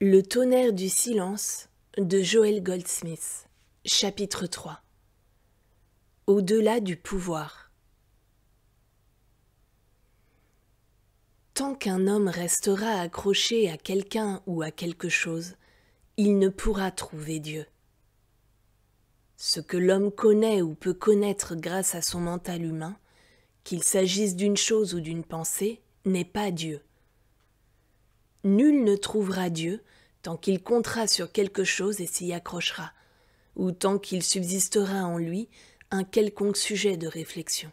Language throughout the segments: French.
Le tonnerre du silence de Joel Goldsmith, chapitre 3. Au-delà du pouvoir. Tant qu'un homme restera accroché à quelqu'un ou à quelque chose, il ne pourra trouver Dieu. Ce que l'homme connaît ou peut connaître grâce à son mental humain, qu'il s'agisse d'une chose ou d'une pensée, n'est pas Dieu. Nul ne trouvera Dieu tant qu'il comptera sur quelque chose et s'y accrochera, ou tant qu'il subsistera en lui un quelconque sujet de réflexion.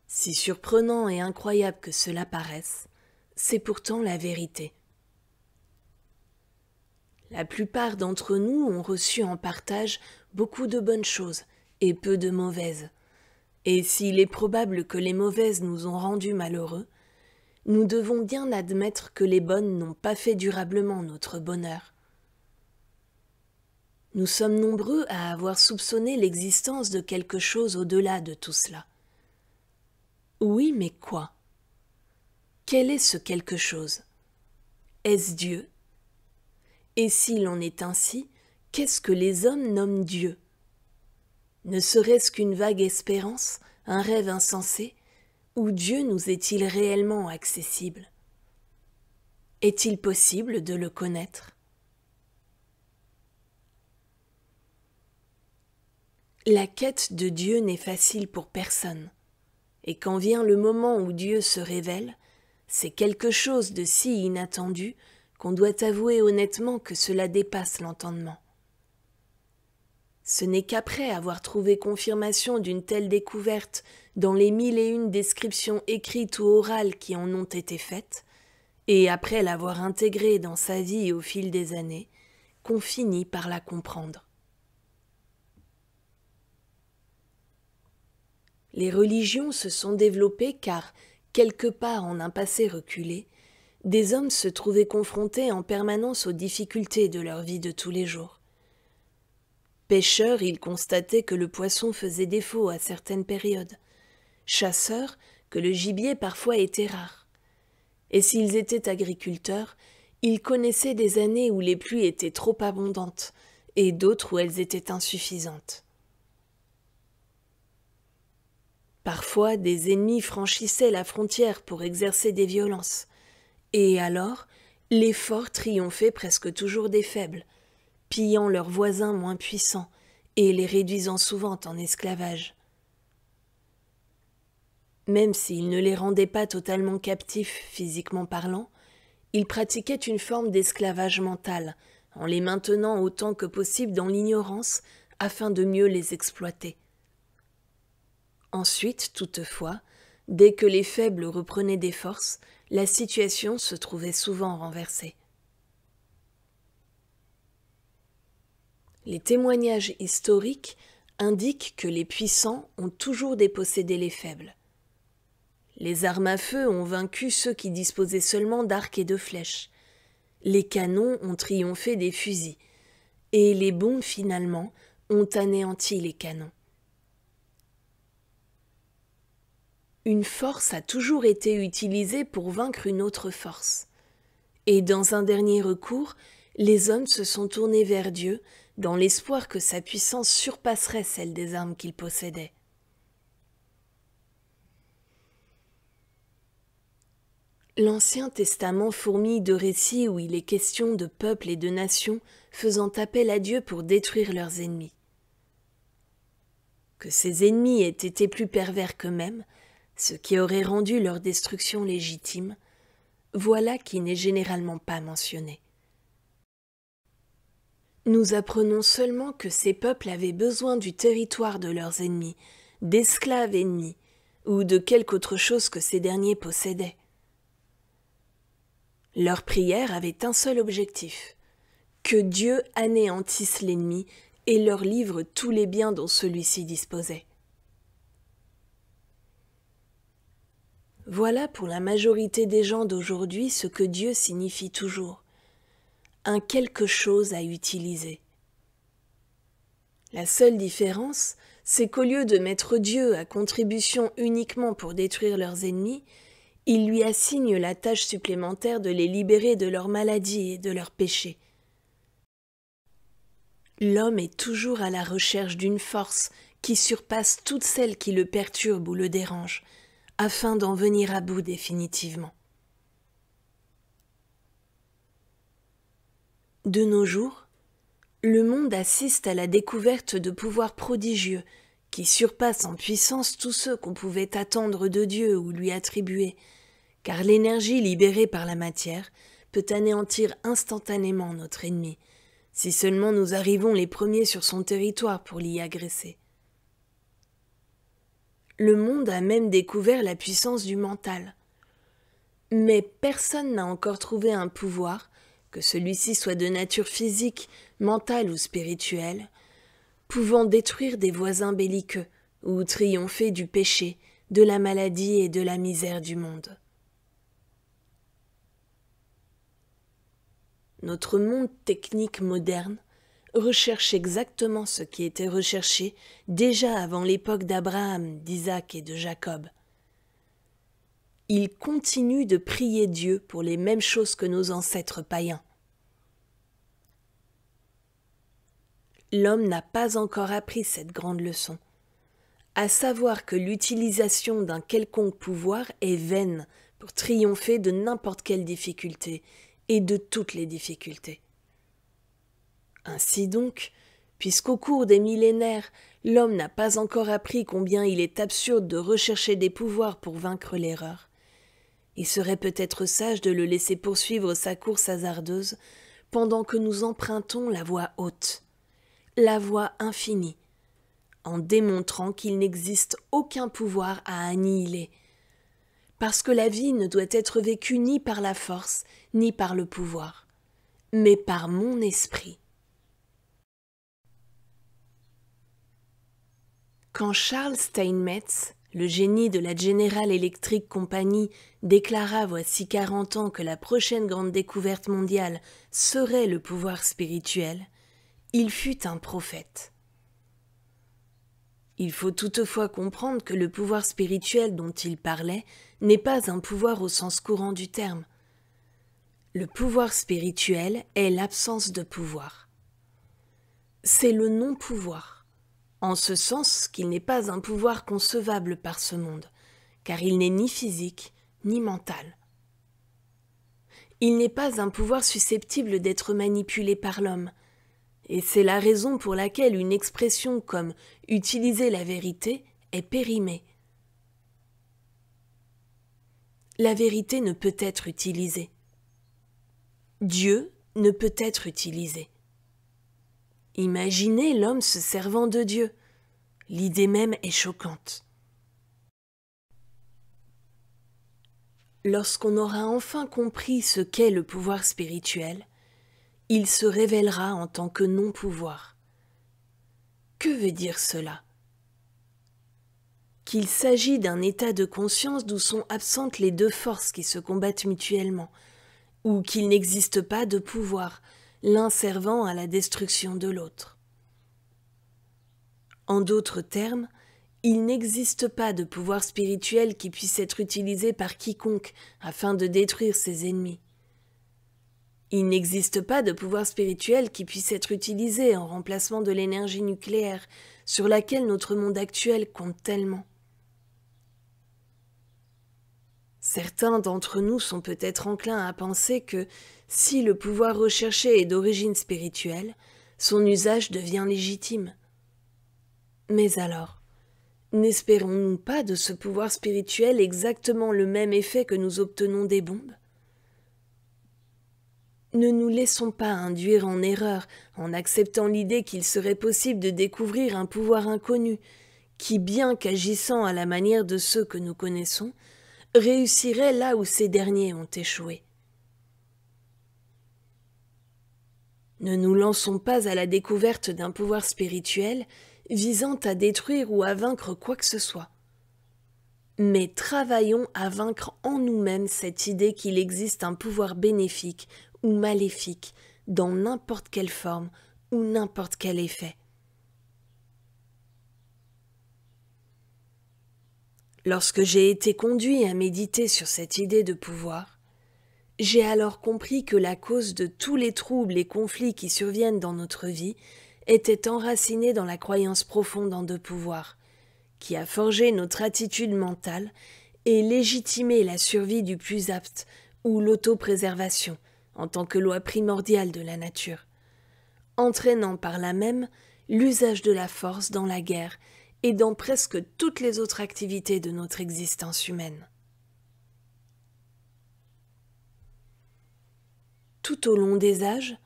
Si surprenant et incroyable que cela paraisse, c'est pourtant la vérité. La plupart d'entre nous ont reçu en partage beaucoup de bonnes choses et peu de mauvaises, et s'il est probable que les mauvaises nous ont rendus malheureux, nous devons bien admettre que les bonnes n'ont pas fait durablement notre bonheur. Nous sommes nombreux à avoir soupçonné l'existence de quelque chose au-delà de tout cela. Oui, mais quoi? Quel est ce quelque chose? Est-ce Dieu? Et s'il en est ainsi, qu'est-ce que les hommes nomment Dieu? Ne serait-ce qu'une vague espérance, un rêve insensé, ou Dieu nous est-il réellement accessible? Est-il possible de le connaître? La quête de Dieu n'est facile pour personne, et quand vient le moment où Dieu se révèle, c'est quelque chose de si inattendu qu'on doit avouer honnêtement que cela dépasse l'entendement. Ce n'est qu'après avoir trouvé confirmation d'une telle découverte dans les 1001 descriptions écrites ou orales qui en ont été faites, et après l'avoir intégrée dans sa vie au fil des années, qu'on finit par la comprendre. Les religions se sont développées car, quelque part en un passé reculé, des hommes se trouvaient confrontés en permanence aux difficultés de leur vie de tous les jours. Pêcheurs, ils constataient que le poisson faisait défaut à certaines périodes. Chasseurs, que le gibier parfois était rare. Et s'ils étaient agriculteurs, ils connaissaient des années où les pluies étaient trop abondantes et d'autres où elles étaient insuffisantes. Parfois, des ennemis franchissaient la frontière pour exercer des violences. Et alors, les forts triomphaient presque toujours des faibles, pillant leurs voisins moins puissants et les réduisant souvent en esclavage. Même s'ils ne les rendaient pas totalement captifs physiquement parlant, ils pratiquaient une forme d'esclavage mental, en les maintenant autant que possible dans l'ignorance afin de mieux les exploiter. Ensuite, toutefois, dès que les faibles reprenaient des forces, la situation se trouvait souvent renversée. Les témoignages historiques indiquent que les puissants ont toujours dépossédé les faibles. Les armes à feu ont vaincu ceux qui disposaient seulement d'arcs et de flèches. Les canons ont triomphé des fusils, et les bombes, finalement, ont anéanti les canons. Une force a toujours été utilisée pour vaincre une autre force. Et dans un dernier recours, les hommes se sont tournés vers Dieu dans l'espoir que sa puissance surpasserait celle des armes qu'ils possédaient. L'Ancien Testament fourmille de récits où il est question de peuples et de nations faisant appel à Dieu pour détruire leurs ennemis. Que ces ennemis aient été plus pervers qu'eux-mêmes, ce qui aurait rendu leur destruction légitime, voilà qui n'est généralement pas mentionné. Nous apprenons seulement que ces peuples avaient besoin du territoire de leurs ennemis, d'esclaves ennemis, ou de quelque autre chose que ces derniers possédaient. Leur prière avait un seul objectif, que Dieu anéantisse l'ennemi et leur livre tous les biens dont celui-ci disposait. Voilà pour la majorité des gens d'aujourd'hui ce que Dieu signifie toujours, un quelque chose à utiliser. La seule différence, c'est qu'au lieu de mettre Dieu à contribution uniquement pour détruire leurs ennemis, Il lui assigne la tâche supplémentaire de les libérer de leurs maladies et de leurs péchés. L'homme est toujours à la recherche d'une force qui surpasse toutes celles qui le perturbent ou le dérangent, afin d'en venir à bout définitivement. De nos jours, le monde assiste à la découverte de pouvoirs prodigieux qui surpassent en puissance tous ceux qu'on pouvait attendre de Dieu ou lui attribuer, car l'énergie libérée par la matière peut anéantir instantanément notre ennemi, si seulement nous arrivons les premiers sur son territoire pour l'y agresser. Le monde a même découvert la puissance du mental. Mais personne n'a encore trouvé un pouvoir, que celui-ci soit de nature physique, mentale ou spirituelle, pouvant détruire des voisins belliqueux ou triompher du péché, de la maladie et de la misère du monde. Notre monde technique moderne recherche exactement ce qui était recherché déjà avant l'époque d'Abraham, d'Isaac et de Jacob. Il continue de prier Dieu pour les mêmes choses que nos ancêtres païens. L'homme n'a pas encore appris cette grande leçon, à savoir que l'utilisation d'un quelconque pouvoir est vaine pour triompher de n'importe quelle difficulté et de toutes les difficultés. Ainsi donc, puisqu'au cours des millénaires, l'homme n'a pas encore appris combien il est absurde de rechercher des pouvoirs pour vaincre l'erreur, il serait peut-être sage de le laisser poursuivre sa course hasardeuse pendant que nous empruntons la voie haute, la voie infinie, en démontrant qu'il n'existe aucun pouvoir à annihiler, parce que la vie ne doit être vécue ni par la force, ni par le pouvoir, mais par mon esprit. Quand Charles Steinmetz, le génie de la General Electric Company, déclara voici 40 ans que la prochaine grande découverte mondiale serait le pouvoir spirituel, il fut un prophète. Il faut toutefois comprendre que le pouvoir spirituel dont il parlait n'est pas un pouvoir au sens courant du terme. Le pouvoir spirituel est l'absence de pouvoir. C'est le non-pouvoir, en ce sens qu'il n'est pas un pouvoir concevable par ce monde, car il n'est ni physique ni mental. Il n'est pas un pouvoir susceptible d'être manipulé par l'homme, et c'est la raison pour laquelle une expression comme « utiliser la vérité » est périmée. La vérité ne peut être utilisée. Dieu ne peut être utilisé. Imaginez l'homme se servant de Dieu. L'idée même est choquante. Lorsqu'on aura enfin compris ce qu'est le pouvoir spirituel, il se révélera en tant que non-pouvoir. Que veut dire cela? Qu'il s'agit d'un état de conscience d'où sont absentes les deux forces qui se combattent mutuellement, ou qu'il n'existe pas de pouvoir, l'un servant à la destruction de l'autre. En d'autres termes, il n'existe pas de pouvoir spirituel qui puisse être utilisé par quiconque afin de détruire ses ennemis. Il n'existe pas de pouvoir spirituel qui puisse être utilisé en remplacement de l'énergie nucléaire sur laquelle notre monde actuel compte tellement. Certains d'entre nous sont peut-être enclins à penser que, si le pouvoir recherché est d'origine spirituelle, son usage devient légitime. Mais alors, n'espérons-nous pas de ce pouvoir spirituel exactement le même effet que nous obtenons des bombes? Ne nous laissons pas induire en erreur en acceptant l'idée qu'il serait possible de découvrir un pouvoir inconnu qui, bien qu'agissant à la manière de ceux que nous connaissons, réussirait là où ces derniers ont échoué. Ne nous lançons pas à la découverte d'un pouvoir spirituel visant à détruire ou à vaincre quoi que ce soit. Mais travaillons à vaincre en nous-mêmes cette idée qu'il existe un pouvoir bénéfique ou maléfique dans n'importe quelle forme ou n'importe quel effet. Lorsque j'ai été conduit à méditer sur cette idée de pouvoir, j'ai alors compris que la cause de tous les troubles et conflits qui surviennent dans notre vie était enracinée dans la croyance profonde en deux pouvoirs, qui a forgé notre attitude mentale et légitimé la survie du plus apte ou l'autopréservation en tant que loi primordiale de la nature, entraînant par là même l'usage de la force dans la guerre et dans presque toutes les autres activités de notre existence humaine. Tout au long des âges,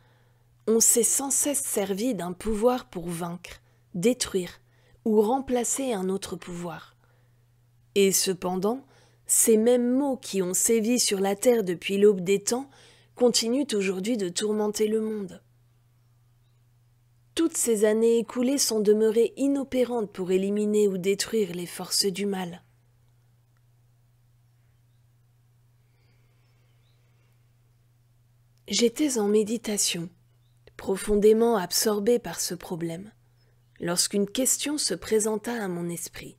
on s'est sans cesse servi d'un pouvoir pour vaincre, détruire ou remplacer un autre pouvoir. Et cependant, ces mêmes maux qui ont sévi sur la terre depuis l'aube des temps continuent aujourd'hui de tourmenter le monde. Toutes ces années écoulées sont demeurées inopérantes pour éliminer ou détruire les forces du mal. J'étais en méditation, profondément absorbée par ce problème, lorsqu'une question se présenta à mon esprit.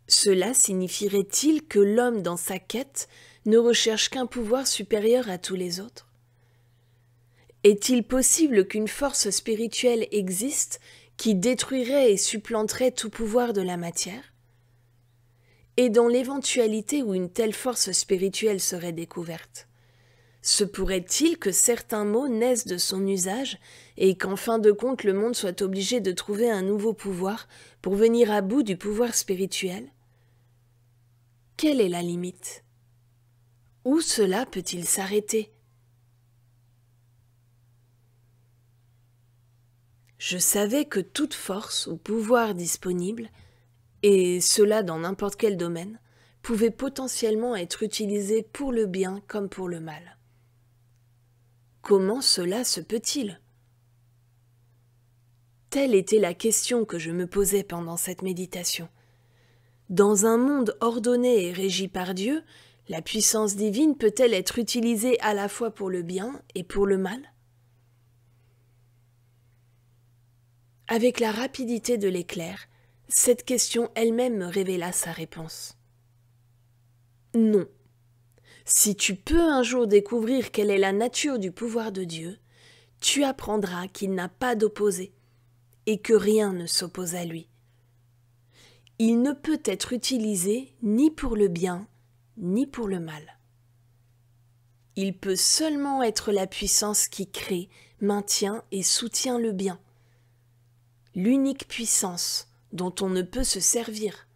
Cela signifierait-il que l'homme dans sa quête ne recherche qu'un pouvoir supérieur à tous les autres? Est-il possible qu'une force spirituelle existe qui détruirait et supplanterait tout pouvoir de la matière? Et dans l'éventualité où une telle force spirituelle serait découverte, se pourrait-il que certains mots naissent de son usage et qu'en fin de compte le monde soit obligé de trouver un nouveau pouvoir pour venir à bout du pouvoir spirituel? Quelle est la limite? Où cela peut-il s'arrêter? Je savais que toute force ou pouvoir disponible, et cela dans n'importe quel domaine, pouvait potentiellement être utilisé pour le bien comme pour le mal. Comment cela se peut-il? Telle était la question que je me posais pendant cette méditation. Dans un monde ordonné et régi par Dieu, la puissance divine peut-elle être utilisée à la fois pour le bien et pour le mal? Avec la rapidité de l'éclair, cette question elle-même me révéla sa réponse. Non. Si tu peux un jour découvrir quelle est la nature du pouvoir de Dieu, tu apprendras qu'il n'a pas d'opposé et que rien ne s'oppose à lui. Il ne peut être utilisé ni pour le bien ni pour le mal. Il peut seulement être la puissance qui crée, maintient et soutient le bien. L'unique puissance dont on ne peut se servir,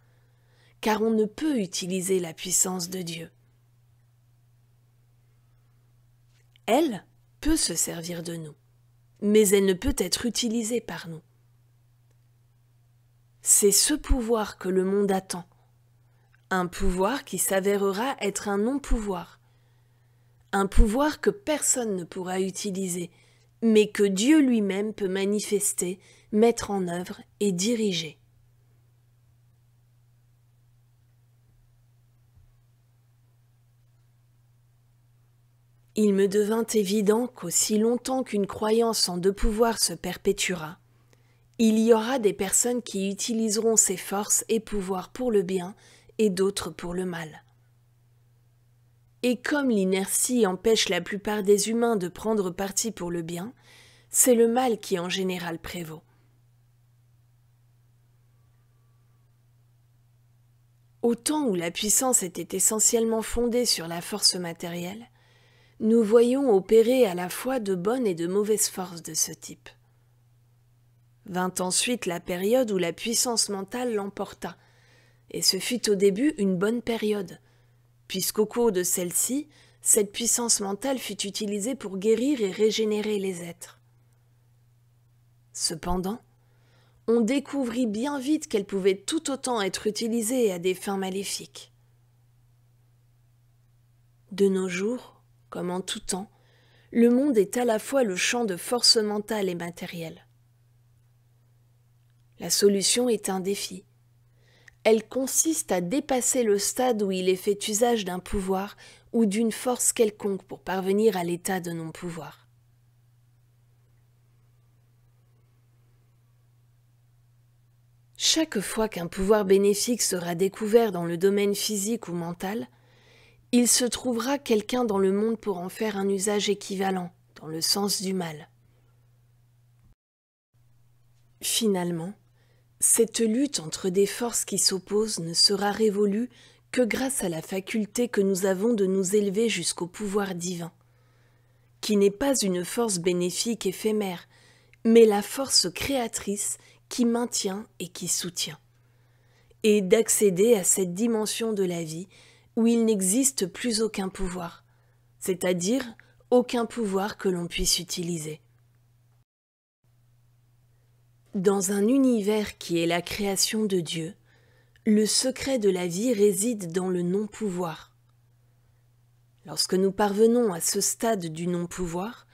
car on ne peut utiliser la puissance de Dieu. Elle peut se servir de nous, mais elle ne peut être utilisée par nous. C'est ce pouvoir que le monde attend, un pouvoir qui s'avérera être un non-pouvoir, un pouvoir que personne ne pourra utiliser, mais que Dieu lui-même peut manifester, mettre en œuvre et diriger. Il me devint évident qu'aussi longtemps qu'une croyance en deux pouvoirs se perpétuera, il y aura des personnes qui utiliseront ces forces et pouvoirs pour le bien et d'autres pour le mal. Et comme l'inertie empêche la plupart des humains de prendre parti pour le bien, c'est le mal qui en général prévaut. Au temps où la puissance était essentiellement fondée sur la force matérielle, nous voyons opérer à la fois de bonnes et de mauvaises forces de ce type. Vint ensuite la période où la puissance mentale l'emporta, et ce fut au début une bonne période, puisqu'au cours de celle-ci, cette puissance mentale fut utilisée pour guérir et régénérer les êtres. Cependant, on découvrit bien vite qu'elle pouvait tout autant être utilisée à des fins maléfiques. De nos jours, comme en tout temps, le monde est à la fois le champ de force mentale et matérielle. La solution est un défi. Elle consiste à dépasser le stade où il est fait usage d'un pouvoir ou d'une force quelconque pour parvenir à l'état de non-pouvoir. Chaque fois qu'un pouvoir bénéfique sera découvert dans le domaine physique ou mental, il se trouvera quelqu'un dans le monde pour en faire un usage équivalent, dans le sens du mal. Finalement, cette lutte entre des forces qui s'opposent ne sera révolue que grâce à la faculté que nous avons de nous élever jusqu'au pouvoir divin, qui n'est pas une force bénéfique éphémère, mais la force créatrice qui maintient et qui soutient, et d'accéder à cette dimension de la vie où il n'existe plus aucun pouvoir, c'est-à-dire aucun pouvoir que l'on puisse utiliser. Dans un univers qui est la création de Dieu, le secret de la vie réside dans le non-pouvoir. Lorsque nous parvenons à ce stade du non-pouvoir,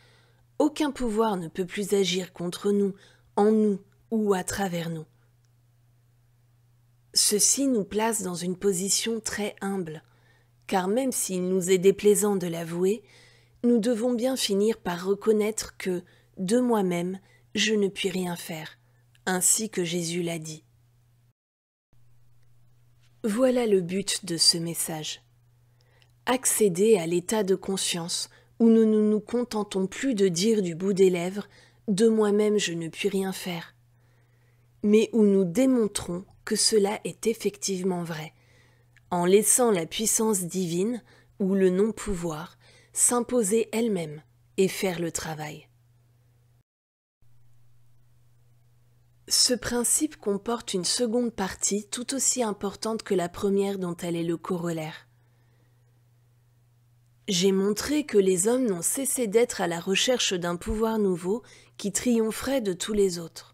aucun pouvoir ne peut plus agir contre nous, en nous ou à travers nous. Ceci nous place dans une position très humble, car même s'il nous est déplaisant de l'avouer, nous devons bien finir par reconnaître que, de moi-même, je ne puis rien faire, ainsi que Jésus l'a dit. Voilà le but de ce message. Accéder à l'état de conscience où nous ne nous contentons plus de dire du bout des lèvres « de moi-même je ne puis rien faire », mais où nous démontrons que cela est effectivement vrai, en laissant la puissance divine, ou le non-pouvoir, s'imposer elle-même et faire le travail. Ce principe comporte une seconde partie tout aussi importante que la première dont elle est le corollaire. J'ai montré que les hommes n'ont cessé d'être à la recherche d'un pouvoir nouveau qui triompherait de tous les autres.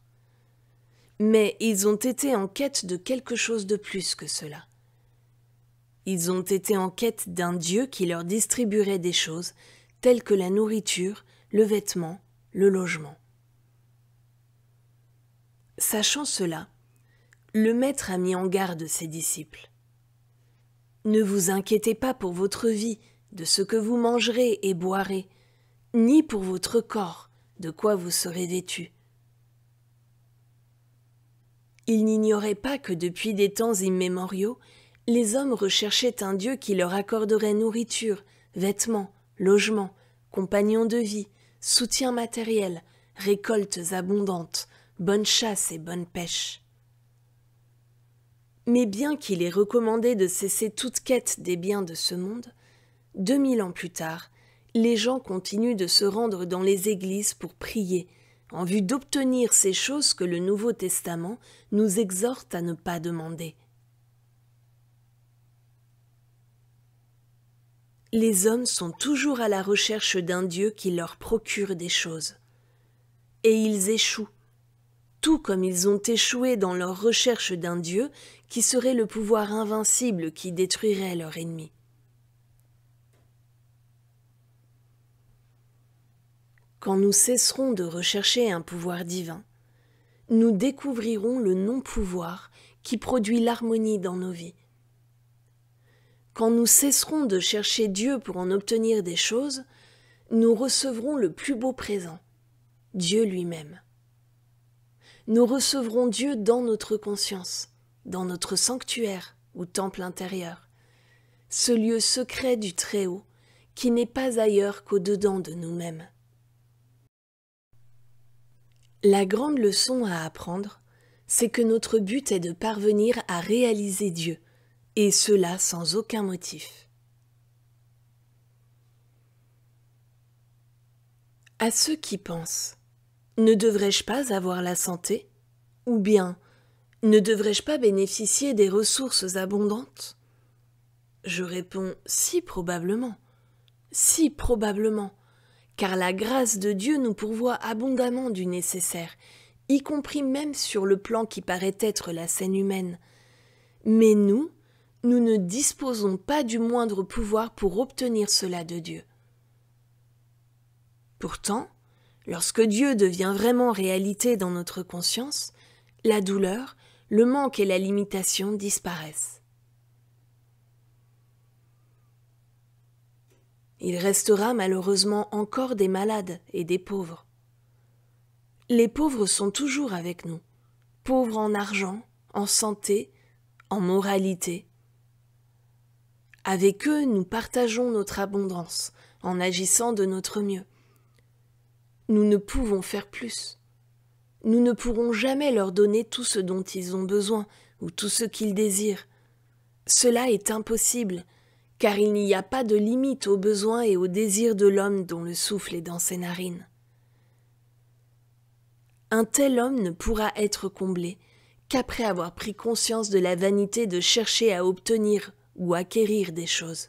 Mais ils ont été en quête de quelque chose de plus que cela. Ils ont été en quête d'un Dieu qui leur distribuerait des choses telles que la nourriture, le vêtement, le logement. Sachant cela, le Maître a mis en garde ses disciples. Ne vous inquiétez pas pour votre vie, de ce que vous mangerez et boirez, ni pour votre corps, de quoi vous serez vêtus. Il n'ignorait pas que depuis des temps immémoriaux, les hommes recherchaient un Dieu qui leur accorderait nourriture, vêtements, logements, compagnons de vie, soutien matériel, récoltes abondantes, bonne chasse et bonne pêche. Mais bien qu'il ait recommandé de cesser toute quête des biens de ce monde, 2000 ans plus tard, les gens continuent de se rendre dans les églises pour prier, en vue d'obtenir ces choses que le Nouveau Testament nous exhorte à ne pas demander. Les hommes sont toujours à la recherche d'un Dieu qui leur procure des choses. Et ils échouent, tout comme ils ont échoué dans leur recherche d'un Dieu qui serait le pouvoir invincible qui détruirait leur ennemi. Quand nous cesserons de rechercher un pouvoir divin, nous découvrirons le non-pouvoir qui produit l'harmonie dans nos vies. Quand nous cesserons de chercher Dieu pour en obtenir des choses, nous recevrons le plus beau présent, Dieu lui-même. Nous recevrons Dieu dans notre conscience, dans notre sanctuaire ou temple intérieur, ce lieu secret du Très-Haut qui n'est pas ailleurs qu'au-dedans de nous-mêmes. La grande leçon à apprendre, c'est que notre but est de parvenir à réaliser Dieu, et cela sans aucun motif. À ceux qui pensent « Ne devrais-je pas avoir la santé ?» ou bien « Ne devrais-je pas bénéficier des ressources abondantes ?» Je réponds « Si probablement, car la grâce de Dieu nous pourvoit abondamment du nécessaire, y compris même sur le plan qui paraît être la scène humaine. Mais nous ne disposons pas du moindre pouvoir pour obtenir cela de Dieu. Pourtant, lorsque Dieu devient vraiment réalité dans notre conscience, la douleur, le manque et la limitation disparaissent. Il restera malheureusement encore des malades et des pauvres. Les pauvres sont toujours avec nous, pauvres en argent, en santé, en moralité. Avec eux, nous partageons notre abondance en agissant de notre mieux. Nous ne pouvons faire plus. Nous ne pourrons jamais leur donner tout ce dont ils ont besoin ou tout ce qu'ils désirent. Cela est impossible, car il n'y a pas de limite aux besoins et aux désirs de l'homme dont le souffle est dans ses narines. Un tel homme ne pourra être comblé qu'après avoir pris conscience de la vanité de chercher à obtenir ou acquérir des choses.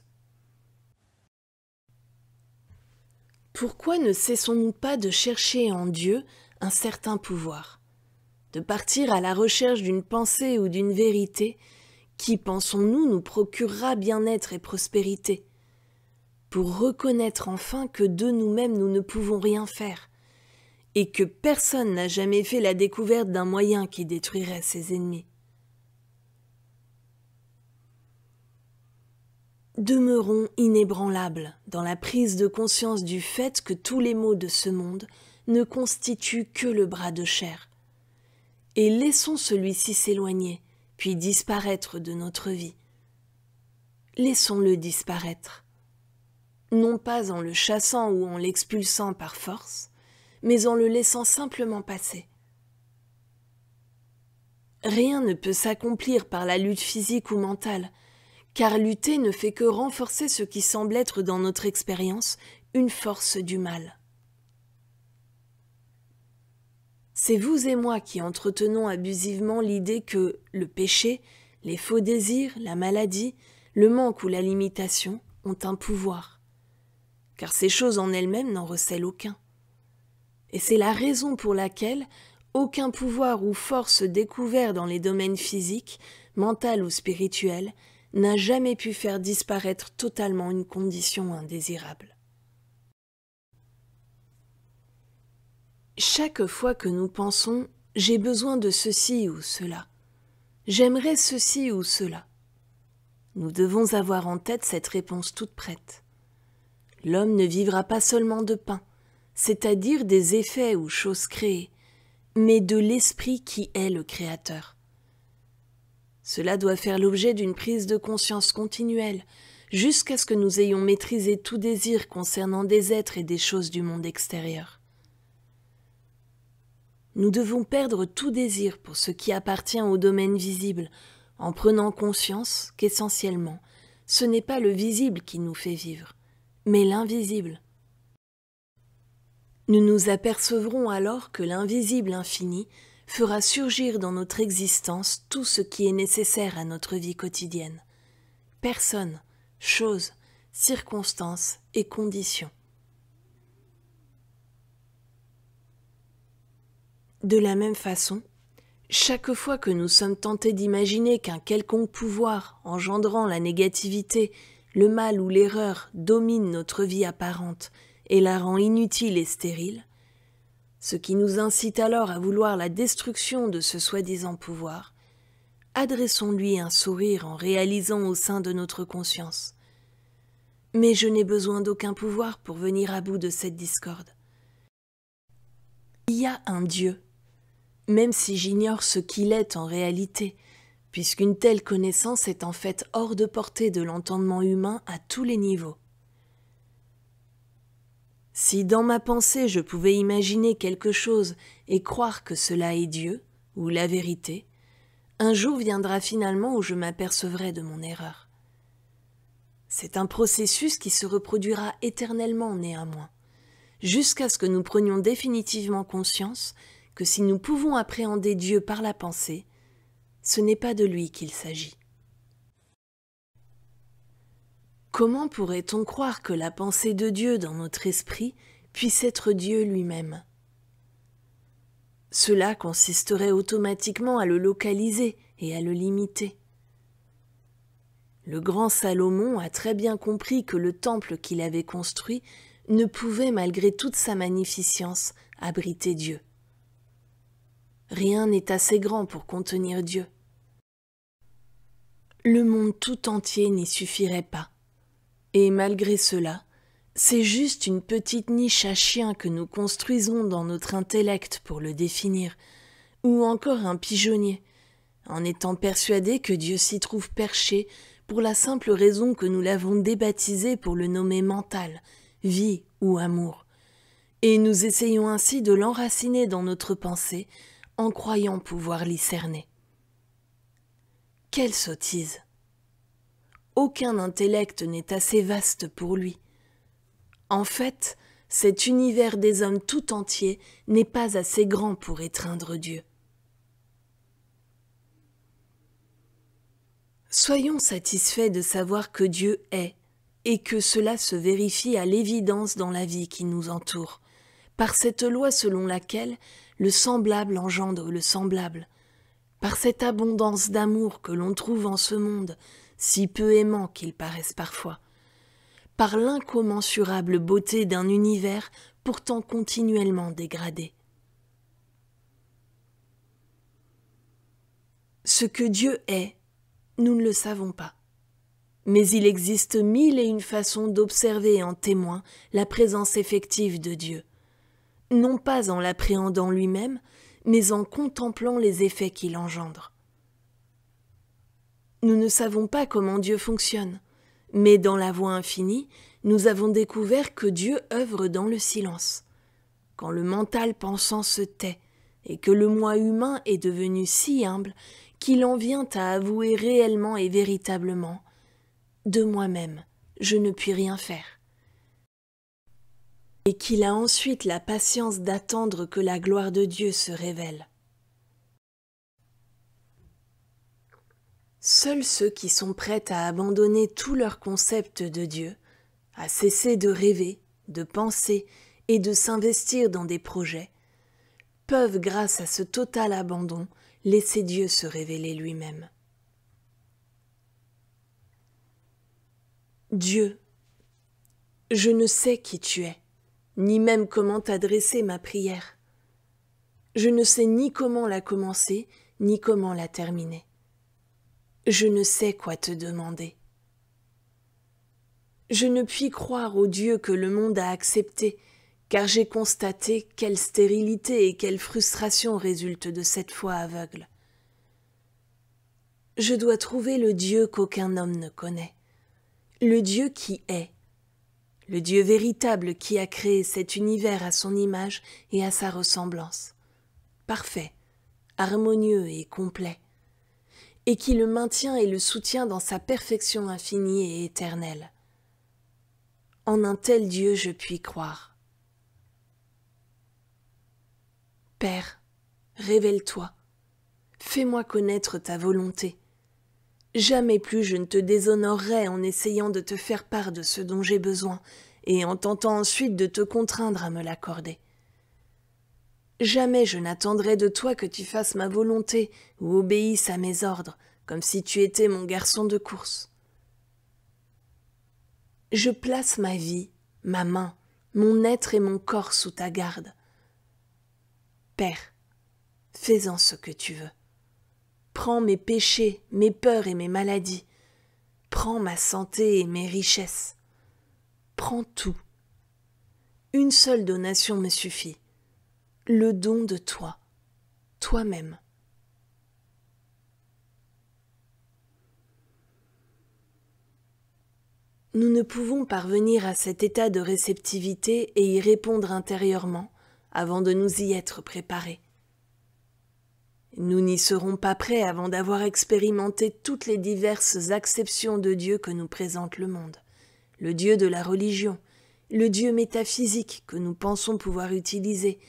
Pourquoi ne cessons-nous pas de chercher en Dieu un certain pouvoir, de partir à la recherche d'une pensée ou d'une vérité qui, pensons-nous, nous procurera bien-être et prospérité, pour reconnaître enfin que de nous-mêmes nous ne pouvons rien faire, et que personne n'a jamais fait la découverte d'un moyen qui détruirait ses ennemis. Demeurons inébranlables dans la prise de conscience du fait que tous les maux de ce monde ne constituent que le bras de chair, et laissons celui-ci s'éloigner, puis disparaître de notre vie. Laissons-le disparaître, non pas en le chassant ou en l'expulsant par force, mais en le laissant simplement passer. Rien ne peut s'accomplir par la lutte physique ou mentale, car lutter ne fait que renforcer ce qui semble être dans notre expérience une force du mal. C'est vous et moi qui entretenons abusivement l'idée que le péché, les faux désirs, la maladie, le manque ou la limitation ont un pouvoir, car ces choses en elles-mêmes n'en recèlent aucun. Et c'est la raison pour laquelle aucun pouvoir ou force découvert dans les domaines physiques, mental ou spirituel n'a jamais pu faire disparaître totalement une condition indésirable. Chaque fois que nous pensons « j'ai besoin de ceci ou cela »,« j'aimerais ceci ou cela », nous devons avoir en tête cette réponse toute prête. L'homme ne vivra pas seulement de pain, c'est-à-dire des effets ou choses créées, mais de l'esprit qui est le Créateur. Cela doit faire l'objet d'une prise de conscience continuelle, jusqu'à ce que nous ayons maîtrisé tout désir concernant des êtres et des choses du monde extérieur. Nous devons perdre tout désir pour ce qui appartient au domaine visible, en prenant conscience qu'essentiellement, ce n'est pas le visible qui nous fait vivre, mais l'invisible. Nous nous apercevrons alors que l'invisible infini fera surgir dans notre existence tout ce qui est nécessaire à notre vie quotidienne. Personnes, choses, circonstances et conditions. De la même façon, chaque fois que nous sommes tentés d'imaginer qu'un quelconque pouvoir engendrant la négativité, le mal ou l'erreur domine notre vie apparente et la rend inutile et stérile, ce qui nous incite alors à vouloir la destruction de ce soi-disant pouvoir, adressons-lui un sourire en réalisant au sein de notre conscience. Mais je n'ai besoin d'aucun pouvoir pour venir à bout de cette discorde. Il y a un Dieu, même si j'ignore ce qu'il est en réalité, puisqu'une telle connaissance est en fait hors de portée de l'entendement humain à tous les niveaux. Si dans ma pensée je pouvais imaginer quelque chose et croire que cela est Dieu, ou la vérité, un jour viendra finalement où je m'apercevrai de mon erreur. C'est un processus qui se reproduira éternellement néanmoins, jusqu'à ce que nous prenions définitivement conscience que si nous pouvons appréhender Dieu par la pensée, ce n'est pas de lui qu'il s'agit. Comment pourrait-on croire que la pensée de Dieu dans notre esprit puisse être Dieu lui-même? Cela consisterait automatiquement à le localiser et à le limiter. Le grand Salomon a très bien compris que le temple qu'il avait construit ne pouvait, malgré toute sa magnificence, abriter Dieu. Rien n'est assez grand pour contenir Dieu. Le monde tout entier n'y suffirait pas. Et malgré cela, c'est juste une petite niche à chien que nous construisons dans notre intellect pour le définir, ou encore un pigeonnier, en étant persuadés que Dieu s'y trouve perché pour la simple raison que nous l'avons débaptisé pour le nommer mental, vie ou amour. Et nous essayons ainsi de l'enraciner dans notre pensée en croyant pouvoir l'y cerner. Quelle sottise! Aucun intellect n'est assez vaste pour lui. En fait, cet univers des hommes tout entier n'est pas assez grand pour étreindre Dieu. Soyons satisfaits de savoir que Dieu est, et que cela se vérifie à l'évidence dans la vie qui nous entoure, par cette loi selon laquelle le semblable engendre le semblable, par cette abondance d'amour que l'on trouve en ce monde, si peu aimant qu'il paraisse parfois, par l'incommensurable beauté d'un univers pourtant continuellement dégradé. Ce que Dieu est, nous ne le savons pas. Mais il existe 1001 façons d'observer en témoin la présence effective de Dieu, non pas en l'appréhendant lui-même, mais en contemplant les effets qu'il engendre. Nous ne savons pas comment Dieu fonctionne, mais dans la voie infinie, nous avons découvert que Dieu œuvre dans le silence. Quand le mental pensant se tait, et que le moi humain est devenu si humble qu'il en vient à avouer réellement et véritablement « De moi-même, je ne puis rien faire », et qu'il a ensuite la patience d'attendre que la gloire de Dieu se révèle. Seuls ceux qui sont prêts à abandonner tout leur concept de Dieu, à cesser de rêver, de penser et de s'investir dans des projets, peuvent, grâce à ce total abandon, laisser Dieu se révéler lui-même. Dieu, je ne sais qui tu es, ni même comment t'adresser ma prière. Je ne sais ni comment la commencer, ni comment la terminer. Je ne sais quoi te demander. Je ne puis croire au Dieu que le monde a accepté, car j'ai constaté quelle stérilité et quelle frustration résulte de cette foi aveugle. Je dois trouver le Dieu qu'aucun homme ne connaît, le Dieu qui est, le Dieu véritable qui a créé cet univers à son image et à sa ressemblance, parfait, harmonieux et complet, et qui le maintient et le soutient dans sa perfection infinie et éternelle. En un tel Dieu je puis croire. Père, révèle-toi, fais-moi connaître ta volonté. Jamais plus je ne te déshonorerai en essayant de te faire part de ce dont j'ai besoin et en tentant ensuite de te contraindre à me l'accorder. Jamais je n'attendrai de toi que tu fasses ma volonté ou obéisses à mes ordres, comme si tu étais mon garçon de course. Je place ma vie, ma main, mon être et mon corps sous ta garde. Père, fais-en ce que tu veux. Prends mes péchés, mes peurs et mes maladies. Prends ma santé et mes richesses. Prends tout. Une seule donation me suffit. Le don de toi, toi-même. Nous ne pouvons parvenir à cet état de réceptivité et y répondre intérieurement avant de nous y être préparés. Nous n'y serons pas prêts avant d'avoir expérimenté toutes les diverses acceptions de Dieu que nous présente le monde, le Dieu de la religion, le Dieu métaphysique que nous pensons pouvoir utiliser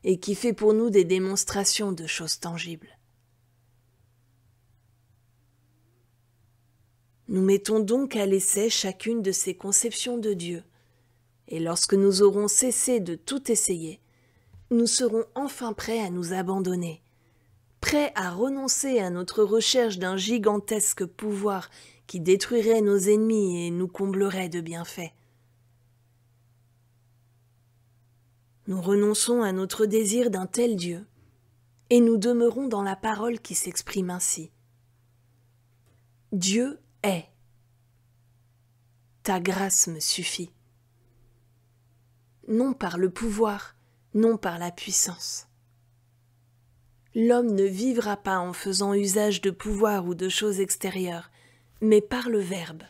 et qui fait pour nous des démonstrations de choses tangibles. Nous mettons donc à l'essai chacune de ces conceptions de Dieu, et lorsque nous aurons cessé de tout essayer, nous serons enfin prêts à nous abandonner, prêts à renoncer à notre recherche d'un gigantesque pouvoir qui détruirait nos ennemis et nous comblerait de bienfaits. Nous renonçons à notre désir d'un tel Dieu, et nous demeurons dans la parole qui s'exprime ainsi. Dieu est. Ta grâce me suffit. Non par le pouvoir, non par la puissance. L'homme ne vivra pas en faisant usage de pouvoir ou de choses extérieures, mais par le Verbe.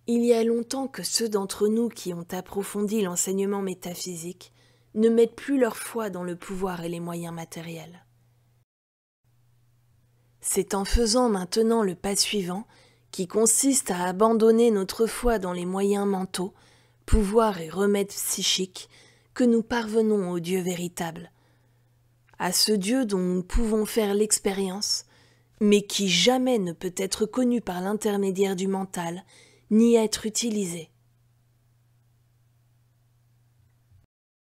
Il y a longtemps que ceux d'entre nous qui ont approfondi l'enseignement métaphysique ne mettent plus leur foi dans le pouvoir et les moyens matériels. C'est en faisant maintenant le pas suivant, qui consiste à abandonner notre foi dans les moyens mentaux, pouvoirs et remèdes psychiques, que nous parvenons au Dieu véritable, à ce Dieu dont nous pouvons faire l'expérience, mais qui jamais ne peut être connu par l'intermédiaire du mental, ni être utilisé.